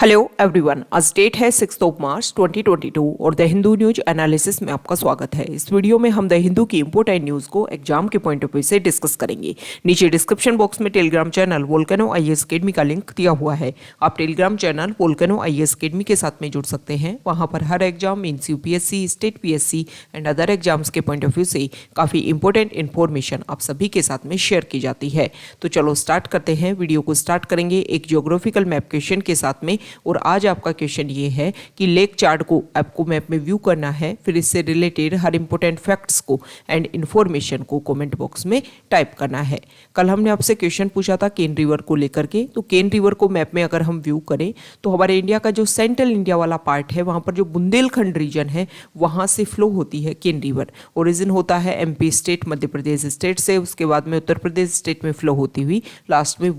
Hello everyone, आज date है 6 मार्च 2022 और द हिंदू न्यूज एनालिसिस में आपका स्वागत है। इस वीडियो में हम द हिंदू की इंपोर्टेंट न्यूज को एग्जाम के पॉइंट ऑफ व्यू से डिस्कस करेंगे। नीचे डिस्क्रिप्शन बॉक्स में Telegram channel Volcano IAS Academy का लिंक दिया हुआ है। आप Telegram channel Volcano IAS Academy के साथ में जुड़ सकते हैं। वहां पर हर exam means UPSC, state PSC and other exams के पॉइंट ऑफ व्यू से काफी इंपॉर्टेंट इन्फॉर्मेशन आप सभी के साथ में शेयर की जाती है। तो चलो स्टार्ट करते हैं। वीडियो को स्टार्ट करेंगे एक जियोग्राफिकल मैप क्वेश्चन के साथ में। और आज आपका क्वेश्चन ये है कि लेक चार्ट को आपको मैप में व्यू करना है, फिर इससे रिलेटेड हर इंपॉर्टेंट फैक्ट्स को एंड इन्फॉर्मेशन को कमेंट बॉक्स में टाइप करना है। कल हमने आपसे क्वेश्चन पूछा था केन रिवर को लेकर के, तो केन रिवर को मैप में अगर हम व्यू करें तो हमारे इंडिया का जो सेंट्रल इंडिया वाला पार्ट है, वहां पर जो बुंदेलखंड रीजन है वहां से फ्लो होती है केन रिवर। ओरिजिन होता है MP state, Madhya Pradesh state से, उसके बाद में उत्तर प्रदेश स्टेट में फ्लो होती हुई लास्ट में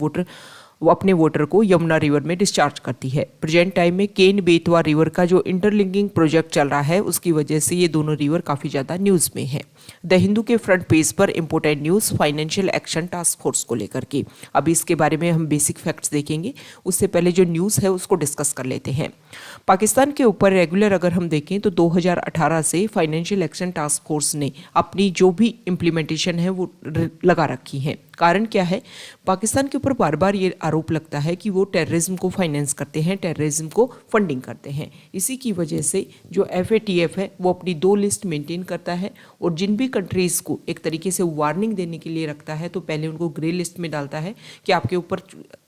वो अपने वाटर को यमुना रिवर में डिस्चार्ज करती है। प्रेजेंट टाइम में केन बेतवा रिवर का जो इंटरलिंकिंग प्रोजेक्ट चल रहा है, उसकी वजह से ये दोनों रिवर काफ़ी ज़्यादा न्यूज़ में है। द हिंदू के फ्रंट पेज पर important news financial action task force को लेकर के। अभी इसके बारे में हम बेसिक फैक्ट्स देखेंगे, उससे पहले जो न्यूज़ है उसको डिस्कस कर लेते हैं। पाकिस्तान के ऊपर रेगुलर अगर हम देखें तो 2018 से फाइनेंशियल एक्शन टास्क फोर्स ने अपनी जो भी इम्प्लीमेंटेशन है वो लगा रखी है। कारण क्या है? पाकिस्तान के ऊपर बार बार ये आरोप लगता है कि वो टेररिज्म को फाइनेंस करते हैं, टेररिज्म को फंडिंग करते हैं। इसी की वजह से जो FATF है वो अपनी 2 लिस्ट मेंटेन करता है और जिन भी कंट्रीज़ को एक तरीके से वार्निंग देने के लिए रखता है तो पहले उनको ग्रे लिस्ट में डालता है कि आपके ऊपर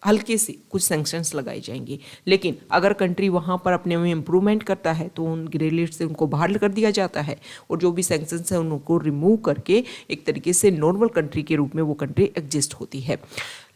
हल्के से कुछ सैंक्शंस लगाए जाएंगे। लेकिन अगर कंट्री वहाँ पर अपने में इम्प्रूवमेंट करता है तो उन ग्रे लिस्ट से उनको बाहर कर दिया जाता है और जो भी सैंक्शंस है उनको रिमूव करके एक तरीके से नॉर्मल कंट्री के रूप में वो कंट्री एग्जिस्ट होती है।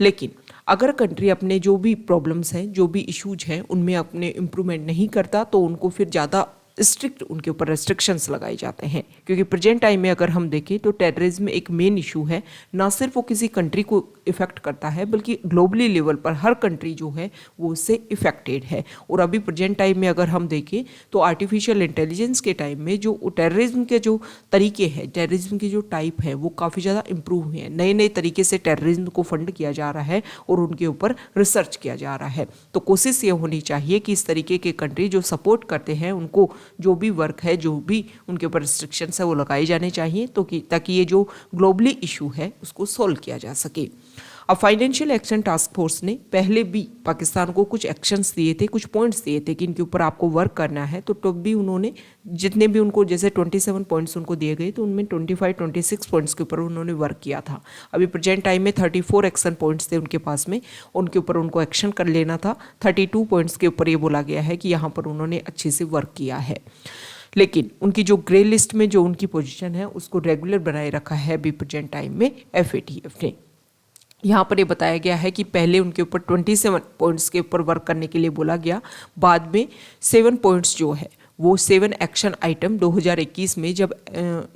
लेकिन अगर कंट्री अपने जो भी प्रॉब्लम्स हैं, जो भी इश्यूज हैं, उनमें अपने इम्प्रूवमेंट नहीं करता तो उनको फिर ज़्यादा स्ट्रिक्ट उनके ऊपर रेस्ट्रिक्शंस लगाए जाते हैं। क्योंकि प्रेजेंट टाइम में अगर हम देखें तो टेररिज्म एक मेन इशू है, ना सिर्फ वो किसी कंट्री को इफेक्ट करता है बल्कि ग्लोबली लेवल पर हर कंट्री जो है वो उससे इफेक्टेड है। और अभी प्रेजेंट टाइम में अगर हम देखें तो आर्टिफिशियल इंटेलिजेंस के टाइम में जो टेररिज्म के जो तरीके हैं, टेररिज्म के जो टाइप है वो काफ़ी ज़्यादा इम्प्रूव हुए हैं। नए नए तरीके से टेररिज्म को फंड किया जा रहा है और उनके ऊपर रिसर्च किया जा रहा है। तो कोशिश ये होनी चाहिए कि इस तरीके के कंट्री जो सपोर्ट करते हैं उनको जो भी वर्क है, जो भी उनके ऊपर रिस्ट्रिक्शंस है वो लगाए जाने चाहिए तो कि ताकि ये जो ग्लोबली इशू है उसको सॉल्व किया जा सके। अब फाइनेंशियल एक्शन टास्क फोर्स ने पहले भी पाकिस्तान को कुछ एक्शंस दिए थे, कुछ पॉइंट्स दिए थे कि इनके ऊपर आपको वर्क करना है। तो भी उन्होंने जितने भी उनको जैसे 27 पॉइंट्स उनको दिए गए तो उनमें 25-26 पॉइंट्स के ऊपर उन्होंने वर्क किया था। अभी प्रेजेंट टाइम में 34 एक्शन पॉइंट्स थे उनके पास में, उनके ऊपर उनको एक्शन कर लेना था। 32 पॉइंट्स के ऊपर ये बोला गया है कि यहाँ पर उन्होंने अच्छे से वर्क किया है। लेकिन उनकी जो ग्रे लिस्ट में जो उनकी पोजीशन है उसको रेगुलर बनाए रखा है अभी प्रेजेंट टाइम में FATF ने। यहाँ पर ये बताया गया है कि पहले उनके ऊपर 27 पॉइंट्स के ऊपर वर्क करने के लिए बोला गया, बाद में 7 पॉइंट्स जो है वो 7 एक्शन आइटम 2021 में जब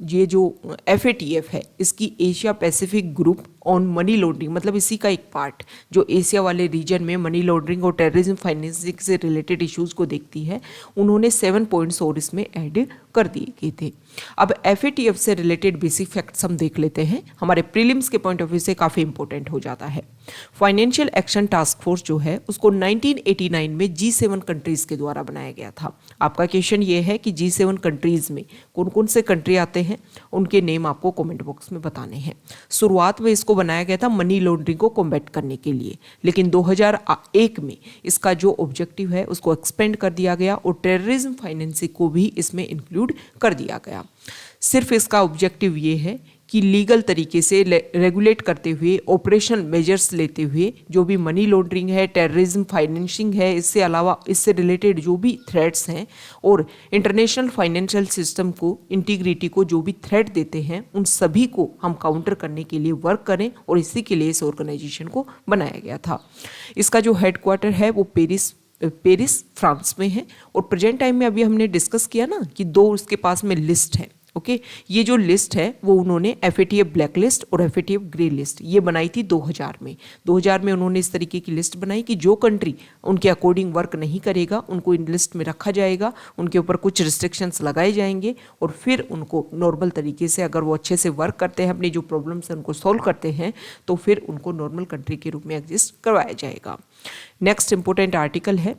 ये जो FATF है इसकी Asia Pacific group on money laundering, मतलब इसी का एक पार्ट जो एशिया वाले रीजन में मनी लॉन्ड्रिंग और टेररिज्म फाइनेंसिंग से रिलेटेड इश्यूज को देखती है, उन्होंने 7 पॉइंट्स और इसमें ऐड कर दिए गए थे। अब FATF से रिलेटेड बेसिक फैक्ट्स हम देख लेते हैं, हमारे प्रीलिम्स के पॉइंट ऑफ व्यू से काफ़ी इंपॉर्टेंट हो जाता है। फाइनेंशियल एक्शन टास्क फोर्स जो है उसको 1989 में G7 कंट्रीज़ के द्वारा बनाया गया था। आपका क्वेश्चन ये है कि G7 कंट्रीज़ में कौन कौन से कंट्री आते हैं, उनके नेम आपको कमेंट बॉक्स में बताने हैं। शुरुआत में इसको बनाया गया था मनी लॉन्ड्रिंग को कॉम्बैट करने के लिए, लेकिन 2001 में इसका जो ऑब्जेक्टिव है उसको एक्सपेंड कर दिया गया और टेररिज्म फाइनेंसिंग को भी इसमें इंक्लूड कर दिया गया। सिर्फ इसका ऑब्जेक्टिव ये है कि लीगल तरीके से रेगुलेट करते हुए, ऑपरेशनल मेजर्स लेते हुए जो भी मनी लॉन्ड्रिंग है, टेररिज्म फाइनेंसिंग है, इससे अलावा इससे रिलेटेड जो भी थ्रेट्स हैं और इंटरनेशनल फाइनेंशियल सिस्टम को, इंटीग्रिटी को जो भी थ्रेट देते हैं उन सभी को हम काउंटर करने के लिए वर्क करें और इसी के लिए इस ऑर्गेनाइजेशन को बनाया गया था। इसका जो हेडक्वार्टर है वो पेरिस फ्रांस में है। और प्रेजेंट टाइम में अभी हमने डिस्कस किया ना कि 2 उसके पास में लिस्ट है। ओके, ये जो लिस्ट है वो उन्होंने FATF ब्लैक लिस्ट और FATF ग्रे लिस्ट ये बनाई थी 2000 में। 2000 में उन्होंने इस तरीके की लिस्ट बनाई कि जो कंट्री उनके अकॉर्डिंग वर्क नहीं करेगा उनको इन लिस्ट में रखा जाएगा, उनके ऊपर कुछ रिस्ट्रिक्शंस लगाए जाएंगे और फिर उनको नॉर्मल तरीके से, अगर वो अच्छे से वर्क करते हैं, अपनी जो प्रॉब्लम्स हैं उनको सॉल्व करते हैं, तो फिर उनको नॉर्मल कंट्री के रूप में एग्जिस्ट करवाया जाएगा। नेक्स्ट इंपॉर्टेंट आर्टिकल है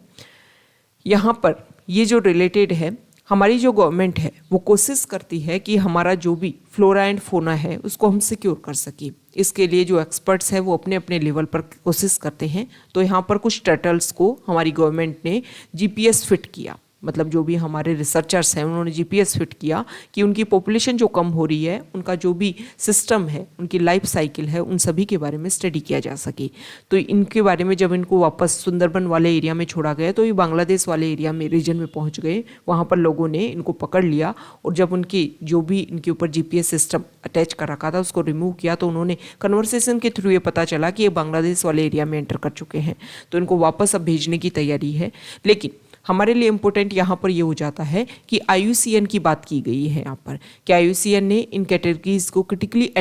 यहाँ पर ये जो रिलेटेड है, हमारी जो गवर्नमेंट है वो कोशिश करती है कि हमारा जो भी फ्लोरा एंड फोना है उसको हम सिक्योर कर सकें। इसके लिए जो एक्सपर्ट्स हैं वो अपने अपने लेवल पर कोशिश करते हैं। तो यहाँ पर कुछ टर्टल्स को हमारी गवर्नमेंट ने जीपीएस फिट किया, मतलब जो भी हमारे रिसर्चर्स हैं उन्होंने जीपीएस फिट किया कि उनकी पॉपुलेशन जो कम हो रही है, उनका जो भी सिस्टम है, उनकी लाइफ साइकिल है, उन सभी के बारे में स्टडी किया जा सके। तो इनके बारे में जब इनको वापस सुंदरबन वाले एरिया में छोड़ा गया तो ये बांग्लादेश वाले एरिया में, रीजन में पहुंच गए। वहाँ पर लोगों ने इनको पकड़ लिया और जब उनकी जो भी इनके ऊपर जीपीएस सिस्टम अटैच कर रखा था उसको रिमूव किया तो उन्होंने कन्वर्सेशन के थ्रू ये पता चला कि ये बांग्लादेश वाले एरिया में एंटर कर चुके हैं। तो इनको वापस अब भेजने की तैयारी है। लेकिन हमारे लिए इम्पोर्टेंट यहाँ पर ये हो जाता है कि IUCN की बात की गई है यहाँ पर कि IUCN ने इन कैटेगरीज को क्रिटिकली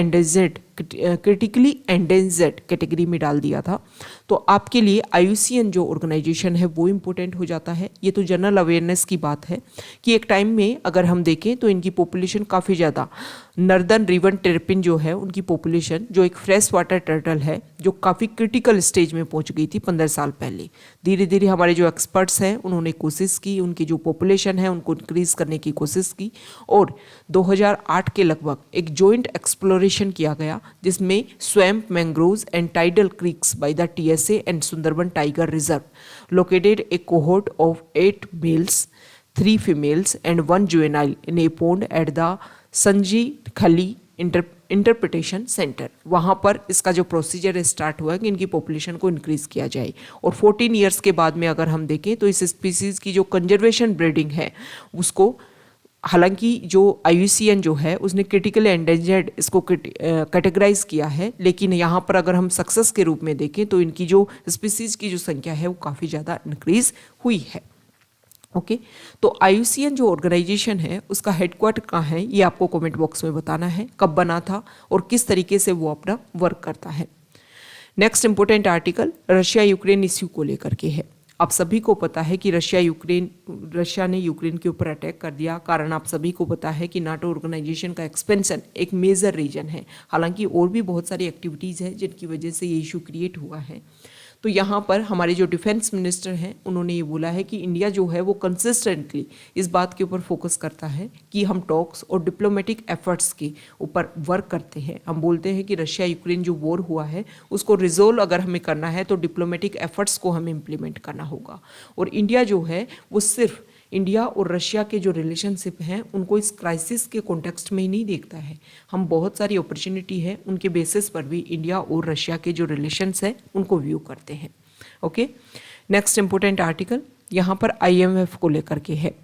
एंडेंजर्ड कैटेगरी में डाल दिया था। तो आपके लिए IUCN जो ऑर्गेनाइजेशन है वो इम्पोर्टेंट हो जाता है। ये तो जनरल अवेयरनेस की बात है कि एक टाइम में अगर हम देखें तो इनकी पॉपुलेशन काफ़ी ज़्यादा, नर्दर्न रिवन टेरपिन जो है उनकी पॉपुलेशन, जो एक फ्रेश वाटर टर्टल है, जो काफ़ी क्रिटिकल स्टेज में पहुंच गई थी 15 साल पहले। धीरे धीरे हमारे जो एक्सपर्ट्स हैं उन्होंने कोशिश की, उनकी जो पॉपुलेशन है उनको इंक्रीज करने की कोशिश की और 2008 के लगभग एक जॉइंट एक्सप्लोरेशन किया गया जिसमें swamp, mangroves and tidal creeks by the TSA and Sundarban tiger reserve located a cohort of 8 males, 3 females and 1 juvenile in a pond at the Sajnekhali interpretation centre. वहाँ पर इसका जो प्रोसीजर स्टार्ट हुआ कि इनकी पॉपुलेशन को इंक्रीज किया जाए। और 14 ईयर्स के बाद में अगर हम देखें तो इस स्पीसीज की जो कंजर्वेशन ब्रीडिंग है उसको, हालांकि जो IUCN जो है उसने क्रिटिकली एंडेंजर्ड इसको कैटेगराइज किया है, लेकिन यहाँ पर अगर हम सक्सेस के रूप में देखें तो इनकी जो स्पीसीज की जो संख्या है वो काफ़ी ज़्यादा इंक्रीज हुई है। ओके तो IUCN जो ऑर्गेनाइजेशन है उसका हेडक्वार्टर कहाँ है ये आपको कमेंट बॉक्स में बताना है, कब बना था और किस तरीके से वो अपना वर्क करता है। Next important article Russia Ukraine issue को लेकर के है। आप सभी को पता है कि रशिया ने यूक्रेन के ऊपर अटैक कर दिया। कारण आप सभी को पता है कि नाटो ऑर्गेनाइजेशन का एक्सपेंशन एक मेजर रीजन है। हालांकि और भी बहुत सारी एक्टिविटीज़ हैं जिनकी वजह से ये इशू क्रिएट हुआ है। तो यहाँ पर हमारे जो डिफेंस मिनिस्टर हैं उन्होंने ये बोला है कि इंडिया जो है वो कंसिस्टेंटली इस बात के ऊपर फोकस करता है कि हम टॉक्स और डिप्लोमेटिक एफर्ट्स के ऊपर वर्क करते हैं। हम बोलते हैं कि रशिया यूक्रेन जो वॉर हुआ है उसको रिजोल्व अगर हमें करना है तो डिप्लोमेटिक एफर्ट्स को हमें इम्प्लीमेंट करना होगा। और इंडिया जो है वो सिर्फ इंडिया और रशिया के जो रिलेशनशिप हैं उनको इस क्राइसिस के कॉन्टेक्स्ट में ही नहीं देखता है। हम बहुत सारी अपॉर्चुनिटी है उनके बेसिस पर भी इंडिया और रशिया के जो रिलेशंस हैं उनको व्यू करते हैं। ओके नेक्स्ट इंपॉर्टेंट आर्टिकल यहाँ पर IMF को लेकर के है।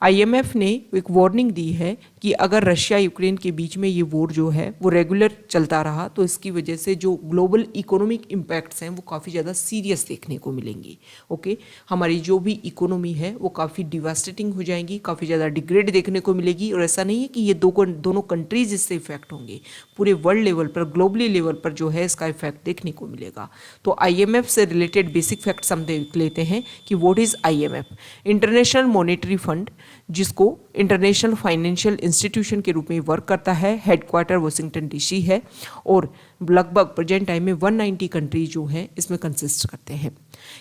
IMF ने एक वार्निंग दी है कि अगर रशिया यूक्रेन के बीच में ये वॉर जो है वो रेगुलर चलता रहा तो इसकी वजह से जो ग्लोबल इकोनॉमिक इम्पैक्ट्स हैं वो काफ़ी ज़्यादा सीरियस देखने को मिलेंगी। ओके हमारी जो भी इकोनॉमी है वो काफ़ी डिवास्टेटिंग हो जाएंगी, काफ़ी ज़्यादा डिग्रेड देखने को मिलेगी। और ऐसा नहीं है कि ये दोनों कंट्रीज इससे इफेक्ट होंगे, पूरे वर्ल्ड लेवल पर, ग्लोबली लेवल पर जो है इसका इफेक्ट देखने को मिलेगा। तो IMF से रिलेटेड बेसिक फैक्ट्स हम देख लेते हैं कि what is IMF। International monetary fund, जिसको इंटरनेशनल फाइनेंशियल इंस्टीट्यूशन के रूप में वर्क करता है। हेडक्वार्टर वाशिंगटन DC है और लगभग प्रेजेंट टाइम में 190 कंट्रीज जो हैं इसमें कंसिस्ट करते हैं।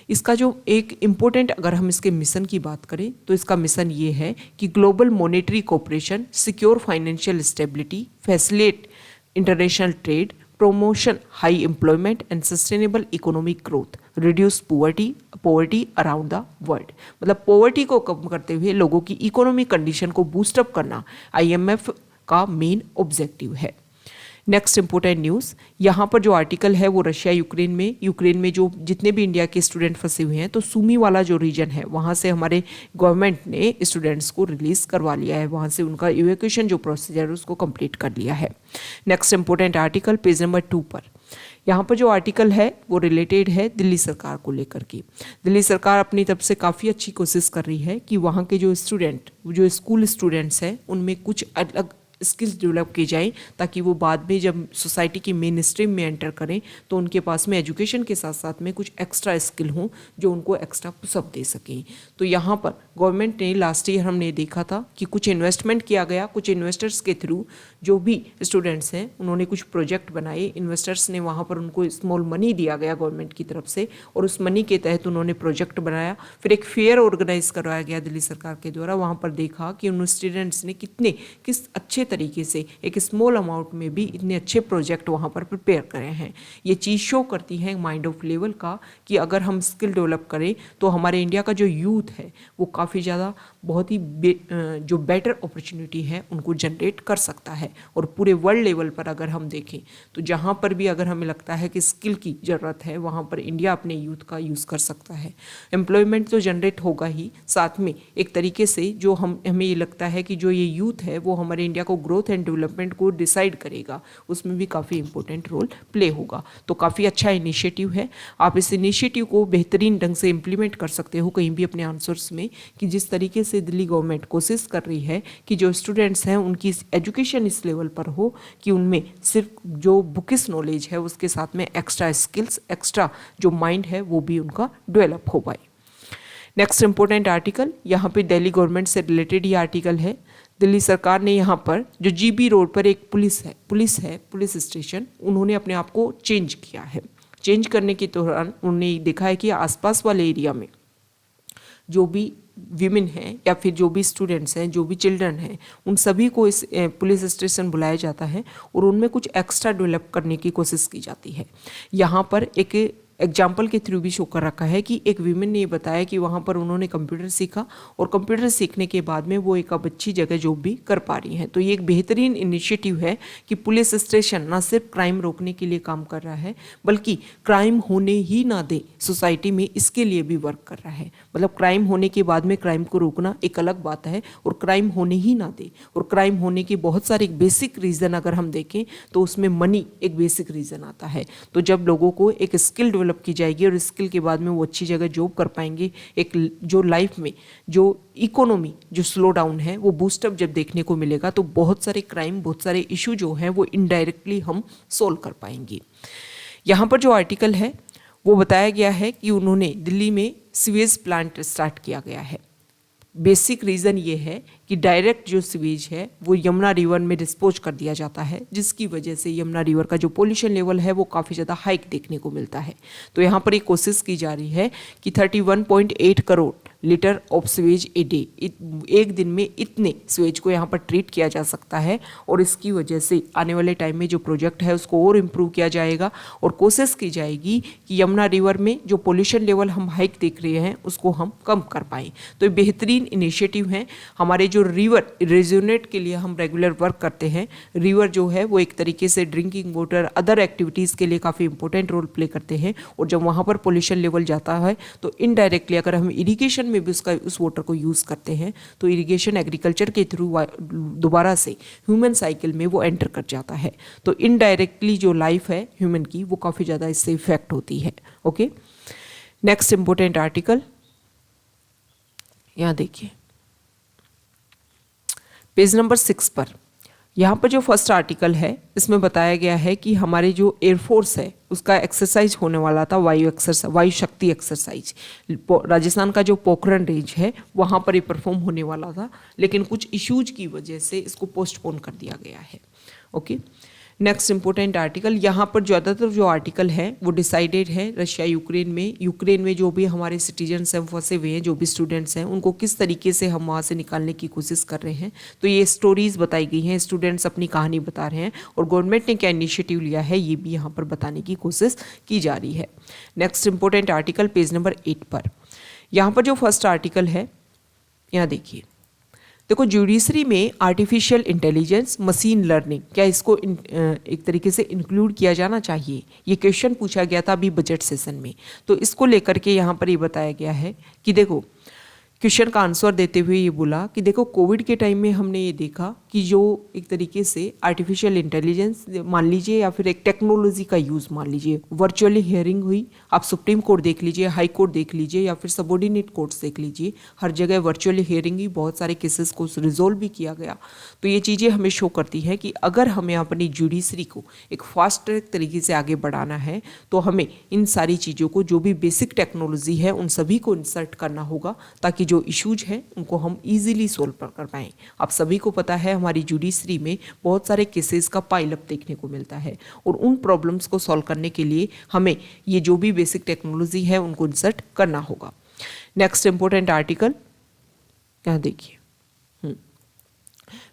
इसका जो एक इम्पोर्टेंट, अगर हम इसके मिशन की बात करें तो इसका मिशन ये है कि global monetary cooperation, secure financial stability, facilitate international trade, promotion high employment and sustainable economic growth, reduce poverty around the world। मतलब पॉवर्टी को कम करते हुए लोगों की इकोनॉमिक कंडीशन को बूस्टअप करना IMF का मेन ऑब्जेक्टिव है। नेक्स्ट इंपॉर्टेंट न्यूज़, यहाँ पर जो आर्टिकल है वो रशिया यूक्रेन में जो जितने भी इंडिया के स्टूडेंट फंसे हुए हैं तो सुमी वाला जो रीजन है वहाँ से हमारे गवर्नमेंट ने स्टूडेंट्स को रिलीज़ करवा लिया है। वहाँ से उनका इवैक्यूएशन जो प्रोसीजर है उसको कंप्लीट कर लिया है। Next important article page number 2 पर, यहाँ पर जो आर्टिकल है वो रिलेटेड है दिल्ली सरकार को लेकर के। दिल्ली सरकार अपनी तरफ से काफ़ी अच्छी कोशिश कर रही है कि वहाँ के जो स्कूल स्टूडेंट्स हैं उनमें कुछ अलग स्किल्स डेवलप की जाएं, ताकि वो बाद में जब सोसाइटी की मेन स्ट्रीम में एंटर करें तो उनके पास में एजुकेशन के साथ साथ में कुछ एक्स्ट्रा स्किल हों जो उनको एक्स्ट्रा पुशअप दे सकें। तो यहाँ पर गवर्नमेंट ने लास्ट ईयर हमने देखा था कि कुछ इन्वेस्टमेंट किया गया, कुछ इन्वेस्टर्स के थ्रू जो भी स्टूडेंट्स हैं उन्होंने कुछ प्रोजेक्ट बनाए, इन्वेस्टर्स ने वहाँ पर उनको स्मॉल मनी दिया गया गवर्नमेंट की तरफ से, और उस मनी के तहत उन्होंने प्रोजेक्ट बनाया। फिर एक फेयर ऑर्गेनाइज करवाया गया दिल्ली सरकार के द्वारा। वहाँ पर देखा कि उन स्टूडेंट्स ने किस अच्छे तरीके से एक स्मॉल अमाउंट में भी इतने अच्छे प्रोजेक्ट वहाँ पर प्रिपेयर करे हैं। ये चीज़ शो करती है माइंड ऑफ लेवल का कि अगर हम स्किल डेवलप करें तो हमारे इंडिया का जो यूथ है वो काफ़ी ज़्यादा बहुत ही जो बेटर अपॉर्चुनिटी है उनको जनरेट कर सकता है। और पूरे वर्ल्ड लेवल पर अगर हम देखें तो जहाँ पर भी अगर हमें लगता है कि स्किल की ज़रूरत है वहाँ पर इंडिया अपने यूथ का यूज़ कर सकता है। एम्प्लॉयमेंट तो जनरेट होगा ही, साथ में एक तरीके से जो हमें ये लगता है कि जो ये यूथ है वो हमारे इंडिया को ग्रोथ एंड डेवलपमेंट को डिसाइड करेगा, उसमें भी काफ़ी इंपॉर्टेंट रोल प्ले होगा। तो काफ़ी अच्छा इनिशिएटिव है। आप इस इनिशिएटिव को बेहतरीन ढंग से इम्प्लीमेंट कर सकते हो कहीं भी अपने आंसर्स में, कि जिस तरीके से दिल्ली गवर्नमेंट कोशिश कर रही है कि जो स्टूडेंट्स हैं उनकी एजुकेशन इस लेवल पर हो कि उनमें सिर्फ जो बुकिस नॉलेज है उसके साथ में एक्स्ट्रा स्किल्स, एक्स्ट्रा जो माइंड है वो भी उनका डेवलप हो पाए। नेक्स्ट इंपॉर्टेंट आर्टिकल, यहाँ पे दिल्ली गवर्नमेंट से रिलेटेड ये आर्टिकल है। दिल्ली सरकार ने यहाँ पर जो जीबी रोड पर एक पुलिस स्टेशन, उन्होंने अपने आप को चेंज किया है। चेंज करने के दौरान उन्होंने देखा है कि आसपास वाले एरिया में जो भी विमेन हैं या फिर जो भी स्टूडेंट्स हैं, जो भी चिल्ड्रन हैं, उन सभी को इस पुलिस स्टेशन बुलाया जाता है और उनमें कुछ एक्स्ट्रा डेवलप करने की कोशिश की जाती है। यहाँ पर एक एग्जाम्पल के थ्रू भी शो कर रखा है कि एक वीमेन ने ये बताया कि वहाँ पर उन्होंने कंप्यूटर सीखा और कंप्यूटर सीखने के बाद में वो एक अब अच्छी जगह जॉब भी कर पा रही हैं। तो ये एक बेहतरीन इनिशिएटिव है कि पुलिस स्टेशन ना सिर्फ क्राइम रोकने के लिए काम कर रहा है बल्कि क्राइम होने ही ना दे सोसाइटी में, इसके लिए भी वर्क कर रहा है। मतलब क्राइम होने के बाद में क्राइम को रोकना एक अलग बात है और क्राइम होने ही ना दे, और क्राइम होने के बहुत सारे बेसिक रीज़न अगर हम देखें तो उसमें मनी एक बेसिक रीज़न आता है। तो जब लोगों को एक स्किल डेवलप की जाएगी और स्किल के बाद में वो अच्छी जगह जॉब कर पाएंगे, एक जो लाइफ में जो इकोनॉमी जो स्लो डाउन है वो बूस्टअप जब देखने को मिलेगा तो बहुत सारे क्राइम, बहुत सारे इशू जो हैं वो इनडायरेक्टली हम सोल्व कर पाएंगे। यहाँ पर जो आर्टिकल है वो बताया गया है कि उन्होंने दिल्ली में सीवेज प्लांट स्टार्ट किया गया है। बेसिक रीज़न ये है कि डायरेक्ट जो सीवेज है वो यमुना रिवर में डिस्पोज कर दिया जाता है, जिसकी वजह से यमुना रिवर का जो पोल्यूशन लेवल है वो काफ़ी ज़्यादा हाइक देखने को मिलता है। तो यहाँ पर एक कोशिश की जा रही है कि 31.8 crore litre of sewage a day, एक दिन में इतने सीवेज को यहाँ पर ट्रीट किया जा सकता है और इसकी वजह से आने वाले टाइम में जो प्रोजेक्ट है उसको और इम्प्रूव किया जाएगा और कोशिश की जाएगी कि यमुना रिवर में जो पोल्यूशन लेवल हम हाइक देख रहे हैं उसको हम कम कर पाएँ। तो ये बेहतरीन इनिशिएटिव है। हमारे जो रिवर रेजोनेट के लिए हम रेगुलर वर्क करते हैं, रिवर जो है वो एक तरीके से ड्रिंकिंग वाटर, अदर एक्टिविटीज़ के लिए काफ़ी इंपॉर्टेंट रोल प्ले करते हैं और जब वहाँ पर पोल्यूशन लेवल जाता है तो इनडायरेक्टली अगर हम इरिगेशन में भी उस वाटर को यूज़ करते हैं तो इरिगेशन एग्रीकल्चर के थ्रू दोबारा से ह्यूमन साइकिल में वो एंटर कर जाता है। तो इनडायरेक्टली जो लाइफ है ह्यूमन की वो काफ़ी ज़्यादा इससे इफेक्ट होती है। ओके, नेक्स्ट इंपॉर्टेंट आर्टिकल यहाँ देखिए पेज नंबर 6 पर। यहाँ पर जो फर्स्ट आर्टिकल है इसमें बताया गया है कि हमारे जो एयरफोर्स है उसका एक्सरसाइज होने वाला था, वायु शक्ति एक्सरसाइज। राजस्थान का जो पोखरण रेंज है वहाँ पर ये परफॉर्म होने वाला था, लेकिन कुछ इश्यूज की वजह से इसको पोस्टपोन कर दिया गया है। ओके, नेक्स्ट इंपॉर्टेंट आर्टिकल, यहाँ पर ज़्यादातर जो आर्टिकल है वो डिसाइडेड है रशिया यूक्रेन में जो भी हमारे सिटीजन्स हैं फंसे हुए हैं, जो भी स्टूडेंट्स हैं उनको किस तरीके से हम वहाँ से निकालने की कोशिश कर रहे हैं। तो ये स्टोरीज बताई गई हैं, स्टूडेंट्स अपनी कहानी बता रहे हैं और गवर्नमेंट ने क्या इनिशिएटिव लिया है ये भी यहाँ पर बताने की कोशिश की जा रही है। Next important article page number 8 पर। यहाँ पर जो फर्स्ट आर्टिकल है यहाँ देखिए, देखो जुडिशरी में आर्टिफिशियल इंटेलिजेंस, मशीन लर्निंग, क्या इसको एक तरीके से इंक्लूड किया जाना चाहिए? ये क्वेश्चन पूछा गया था अभी बजट सेशन में। तो इसको लेकर के यहाँ पर ये बताया गया है कि देखो क्वेश्चन का आंसर देते हुए ये बोला कि देखो कोविड के टाइम में हमने ये देखा कि जो एक तरीके से आर्टिफिशियल इंटेलिजेंस मान लीजिए या फिर एक टेक्नोलॉजी का यूज़ मान लीजिए, वर्चुअली हियरिंग हुई, आप सुप्रीम कोर्ट देख लीजिए, हाई कोर्ट देख लीजिए या फिर सबऑर्डिनेट कोर्ट्स देख लीजिए, हर जगह वर्चुअली हियरिंग ही बहुत सारे केसेस को रिजोल्व भी किया गया। तो ये चीज़ें हमें शो करती है कि अगर हमें अपनी जुडिशरी को एक फास्ट ट्रैक तरीके से आगे बढ़ाना है तो हमें इन सारी चीज़ों को, जो भी बेसिक टेक्नोलॉजी है उन सभी को इंसर्ट करना होगा ताकि जो इश्यूज हैं उनको हम इजीली सोल्व कर पाएँ। आप सभी को पता है हमारी जुडिशरी में बहुत सारे केसेस का पाइलअप देखने को मिलता है और उन प्रॉब्लम्स को सॉल्व करने के लिए हमें ये जो भी बेसिक टेक्नोलॉजी है उनको इंसर्ट करना होगा। नेक्स्ट इंपॉर्टेंट आर्टिकल यहाँ देखिए,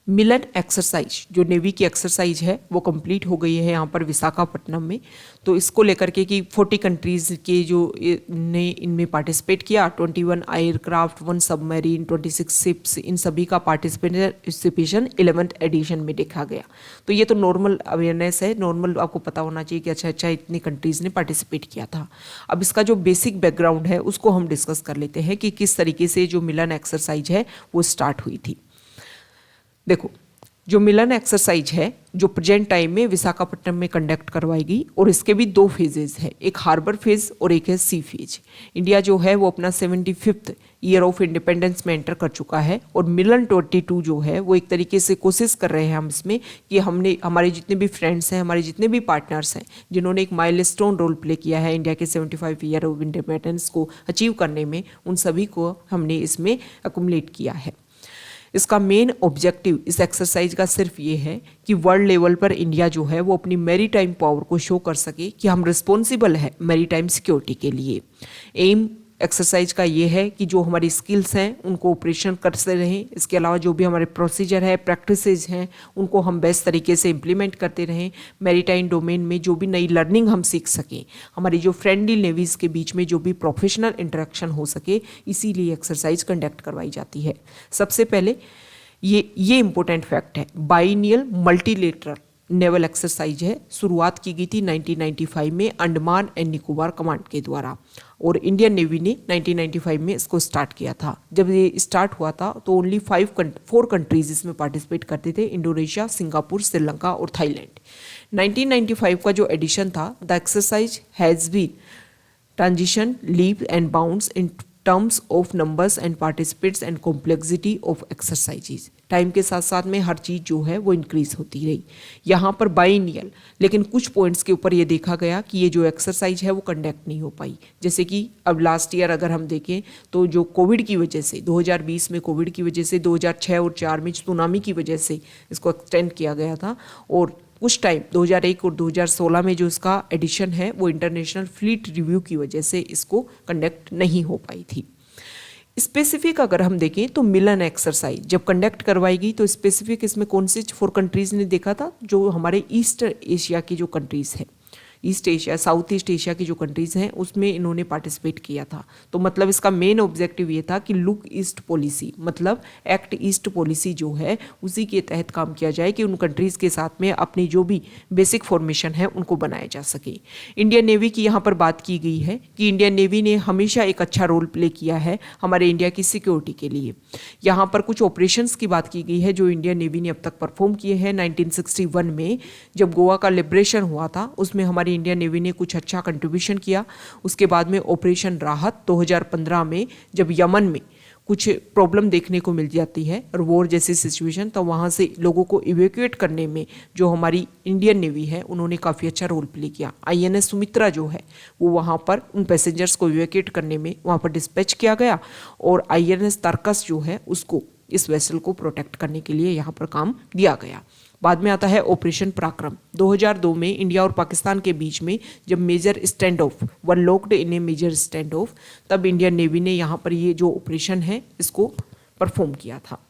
मिलन एक्सरसाइज, जो नेवी की एक्सरसाइज है वो कंप्लीट हो गई है यहाँ पर विशाखापट्टनम में। तो इसको लेकर के कि 40 कंट्रीज़ के जो ने इनमें पार्टिसिपेट किया, 21 एयरक्राफ्ट, 1 सबमरीन, 26 शिप्स, इन सभी का पार्टिसिपेशन 11th एडिशन में देखा गया। तो ये तो नॉर्मल अवेयरनेस है, नॉर्मल आपको पता होना चाहिए कि अच्छा इतनी कंट्रीज़ ने पार्टिसिपेट किया था। अब इसका जो बेसिक बैकग्राउंड है उसको हम डिस्कस कर लेते हैं कि किस तरीके से जो मिलन एक्सरसाइज है वो स्टार्ट हुई थी। देखो, जो मिलन एक्सरसाइज है जो प्रेजेंट टाइम में विशाखापट्टनम में कंडक्ट करवाएगी और इसके भी 2 फेजेज है, एक हार्बर फेज और एक है सी फेज। इंडिया जो है वो अपना 75th ईयर ऑफ इंडिपेंडेंस में एंटर कर चुका है और मिलन 22 जो है वो एक तरीके से कोशिश कर रहे हैं हम इसमें कि हमने हमारे जितने भी फ्रेंड्स हैं, हमारे जितने भी पार्टनर्स हैं जिन्होंने एक माइलस्टोन रोल प्ले किया है इंडिया के 75 ईयर ऑफ इंडिपेंडेंस को अचीव करने में, उन सभी को हमने इसमें अकुमुलेट किया है। इसका मेन ऑब्जेक्टिव इस एक्सरसाइज का सिर्फ ये है कि वर्ल्ड लेवल पर इंडिया जो है वो अपनी मैरीटाइम पावर को शो कर सके कि हम रिस्पॉन्सिबल है मैरीटाइम सिक्योरिटी के लिए। एम एक्सरसाइज का ये है कि जो हमारी स्किल्स हैं उनको ऑपरेशन करते रहें, इसके अलावा जो भी हमारे प्रोसीजर है, प्रैक्टिसेज हैं, उनको हम बेस्ट तरीके से इम्प्लीमेंट करते रहें। मैरीटाइम डोमेन में जो भी नई लर्निंग हम सीख सकें, हमारी जो फ्रेंडली नेवीज़ के बीच में जो भी प्रोफेशनल इंटरेक्शन हो सके, इसीलिए एक्सरसाइज कंडक्ट करवाई जाती है। सबसे पहले ये इंपॉर्टेंट फैक्ट है, बाइनियल मल्टीलेटरल नेवल एक्सरसाइज है, शुरुआत की गई थी 1995 में अंडमान एंड निकोबार कमांड के द्वारा और इंडियन नेवी ने 1995 में इसको स्टार्ट किया था। जब ये स्टार्ट हुआ था तो ओनली 4 कंट्रीज इसमें पार्टिसिपेट करते थे, इंडोनेशिया, सिंगापुर, श्रीलंका और थाईलैंड। 1995 का जो एडिशन था, the exercise has been transition leave and bounds in terms of numbers and participates and complexity of exercises. Time के साथ साथ में हर चीज़ जो है वो इंक्रीज होती रही। यहाँ पर बाइनियल, लेकिन कुछ पॉइंट्स के ऊपर ये देखा गया कि ये जो एक्सरसाइज है वो कंडक्ट नहीं हो पाई। जैसे कि अब लास्ट ईयर अगर हम देखें तो जो कोविड की वजह से 2020 में कोविड की वजह से 2006 और 2004 में सुनामी की वजह से इसको एक्सटेंड किया गया था और कुछ टाइम 2001 और 2016 में जो इसका एडिशन है वो इंटरनेशनल फ्लीट रिव्यू की वजह से इसको कंडक्ट नहीं हो पाई थी। स्पेसिफिक अगर हम देखें तो मिलन एक्सरसाइज जब कंडक्ट करवाएगी तो स्पेसिफिक इसमें कौन से 4 कंट्रीज़ ने देखा था, जो हमारे ईस्ट एशिया की जो कंट्रीज़ हैं, east Asia, south east Asia की जो कंट्रीज़ हैं उसमें इन्होंने पार्टिसिपेट किया था। तो मतलब इसका मेन ऑब्जेक्टिव ये था कि लुक ईस्ट पॉलिसी, मतलब एक्ट ईस्ट पॉलिसी जो है उसी के तहत काम किया जाए कि उन कंट्रीज़ के साथ में अपनी जो भी बेसिक फॉर्मेशन है उनको बनाया जा सके। इंडियन नेवी की यहाँ पर बात की गई है कि इंडियन नेवी ने हमेशा एक अच्छा रोल प्ले किया है हमारे इंडिया की सिक्योरिटी के लिए। यहाँ पर कुछ ऑपरेशंस की बात की गई है जो इंडियन नेवी ने अब तक परफॉर्म किए हैं। 1961 में जब गोवा का लिबरेशन हुआ था उसमें हमारी इंडियन नेवी ने कुछ अच्छा कंट्रीब्यूशन किया। उसके बाद में ऑपरेशन राहत 2015 में जब यमन में कुछ प्रॉब्लम देखने को मिल जाती है और वॉर जैसी सिचुएशन, तो वहाँ से लोगों को इवैक्यूएट करने में जो हमारी इंडियन नेवी है उन्होंने काफ़ी अच्छा रोल प्ले किया। INS सुमित्रा जो है वो वहाँ पर उन पैसेंजर्स को इवैक्यूएट करने में वहाँ पर डिस्पैच किया गया और INS तर्कस जो है उसको इस वेसल को प्रोटेक्ट करने के लिए यहाँ पर काम दिया गया। बाद में आता है ऑपरेशन पराक्रम। 2002 में इंडिया और पाकिस्तान के बीच में जब major stand off one locked in a major stand off, तब इंडियन नेवी ने यहाँ पर ये जो ऑपरेशन है इसको परफॉर्म किया था।